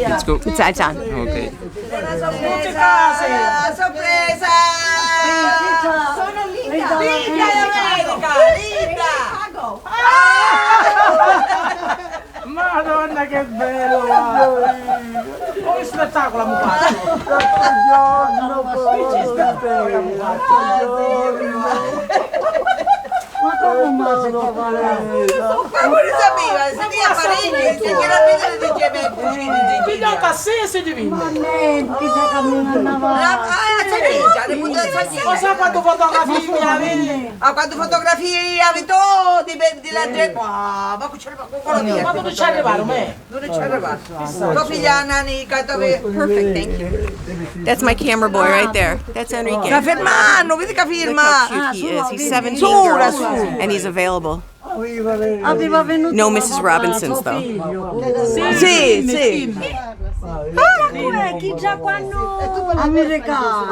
Let's go. It's done. Ok. Sorpresa! Sono Linda! Linda d'America! Linda! Madonna che bello! Come spettacolo mi faccio? Ma come mai si può fare? Ma non sapeva, se ti a Parigi, se che la vita le diceva in cucina, Figlio cassese di vino! Ma niente, sta camminando avanti. Cosa quando fotografie mi avevi? Quando fotografie avevi tu, di la gente, ma non ci arrivare, Ma non ci arrivare, me? non ci arrivare. Tua figlia Nanica, dove? Perfect, thank you. That's my camera boy right there. That's Enrique. Sta fermando, vedi che Look firma. how cute he is. He's 17 Sura, girls, sura. and he's available. Aveva venuto No Mrs. Robinsons, though. Sì, sì. chi già quando americano